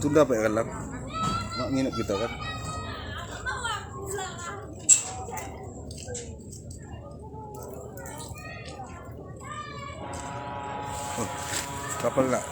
tunda apa ya kan? Mak nginep kita kan. Kapal nggak?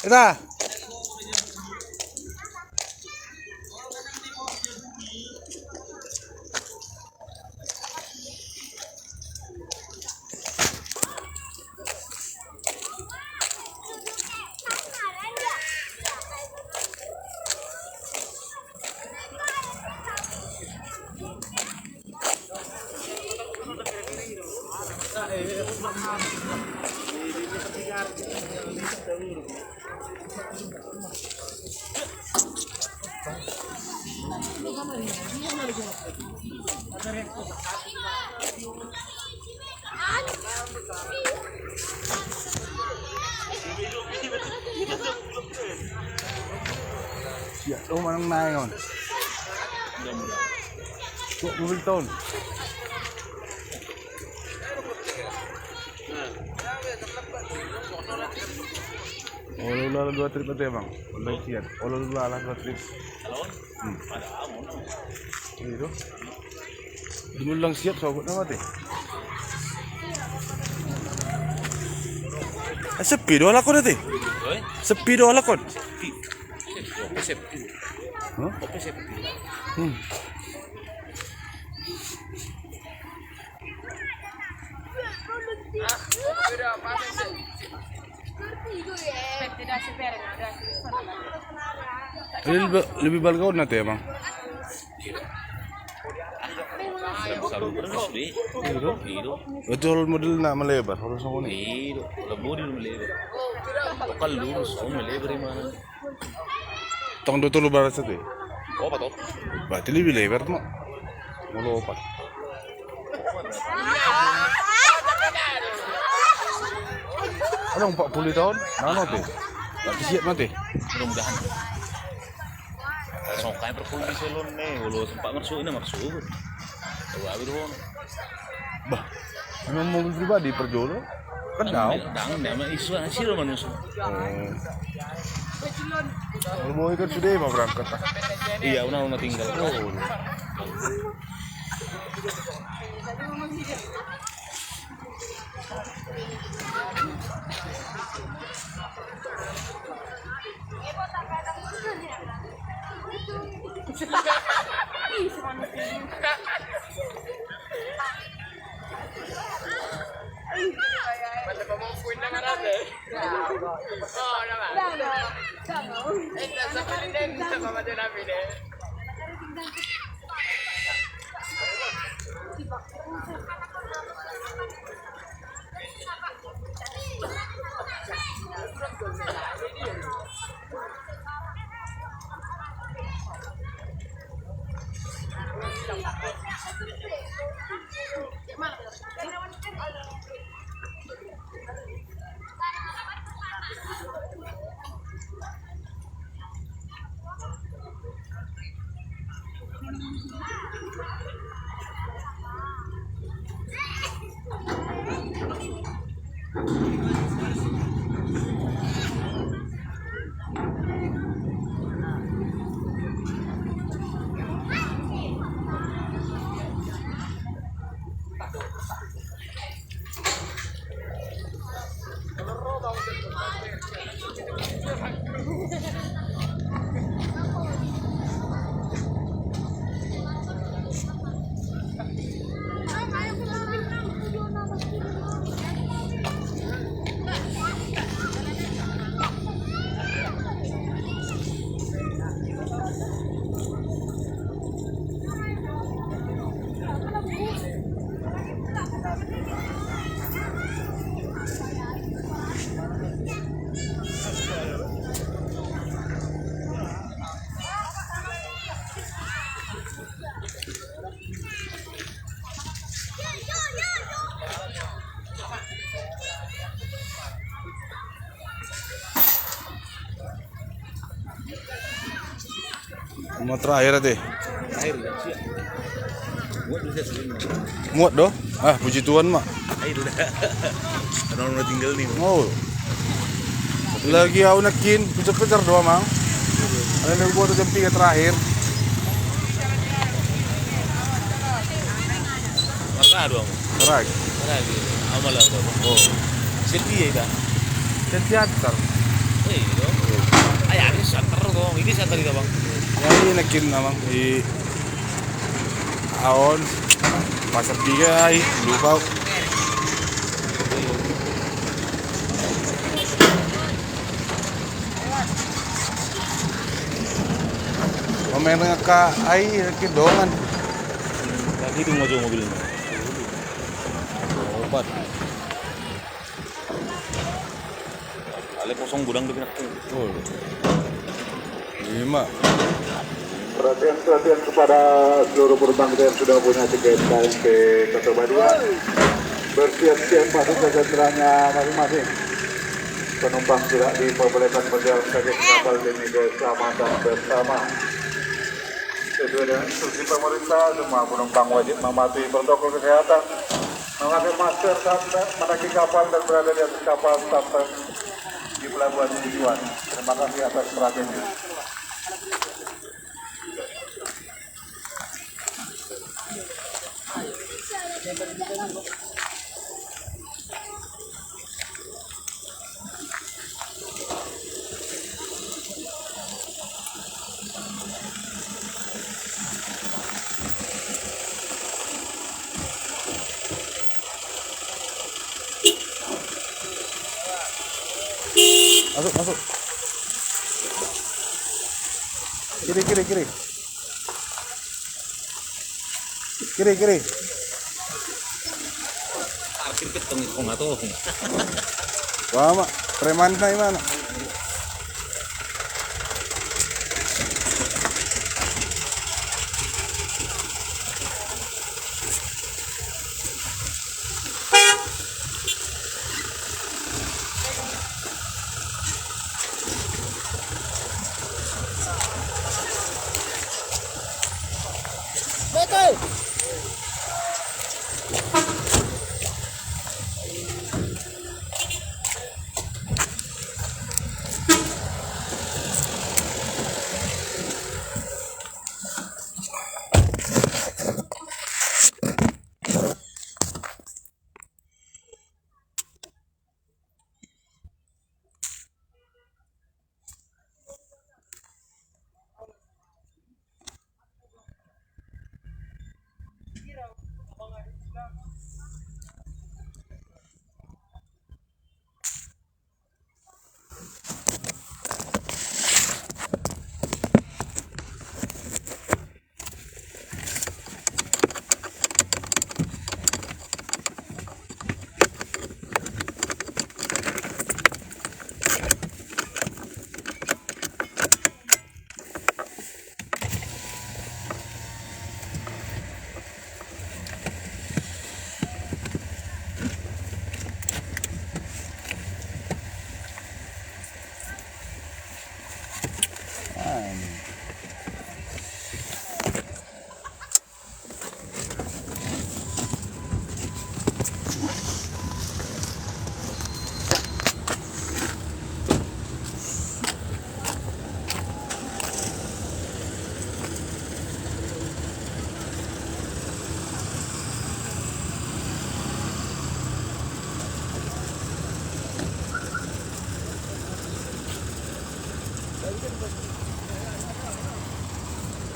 Ita. Ya, manang na yun. Mobil tahun. Olah dua trip aja bang. Olah siap. Olah dua trip. Itu. Dulu lang siap sobat nama teh. Sepi doa lakon teh. Sepi doa lakon. Sepi. Kopi sepi. Lebih balgau nanti ya bang. Betul model nak melebar harus sama ni. Lebih melebar. Kalau lurus, melebar mana? Tong do tulo barat satu. Oh, apa tuh? Berarti lebih lebar mo. Mulo opat. Anong 40 tahun? Nano te? Berarti siap mati. Mudah-mudahan. So, kayak perpuluh di salon nih. Walau sempat masuk ini masuk. Coba ambil dulu. Bah, memang mobil pribadi perjolo. Kan tahu. Dang, nama isu hasil manusia. Kalau mau ikan sudah mau berangkat. Iya, una tinggal. Oh. Mau terakhir deh. Air dah, siap. Buat bisa sini. Muat doh. Ah, puji Tuhan mak. Air dah. Orang udah tinggal nih. Oh. Lagi aku nakin, putar-putar doang mang. Ada yang buat jam 3 terakhir. Marka doang. Terakhir. Lagi. Amal lah doang. Oh. Selfie ya dah. Teater. Eh, itu. Ayah, ini santer dong. Ini santer juga bang. Yang ini nakin namang di Aon pasar 3 ay lupa. Pemain ka ay nakin dongan. Lagi itu mau mobil ini. Obat. Ale kosong gudang di pinakku. Oh. 5. Perhatian kepada seluruh penumpang kita yang sudah punya tiket KMP Ketubandian, bersiap-siap masuk ke sentranya masing-masing. Penumpang tidak diperbolehkan berjalan kaki kapal demi keselamatan bersama. Sesuai dengan instruksi pemerintah, semua penumpang wajib mematuhi protokol kesehatan, memakai masker saat menaiki kapal dan berada di atas kapal sampai di pelabuhan tujuan. Terima kasih atas perhatiannya. Masuk. Kiri. Parkir ketemu kok nggak tahu. Wah mak, preman na mana?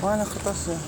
Mana kertasnya?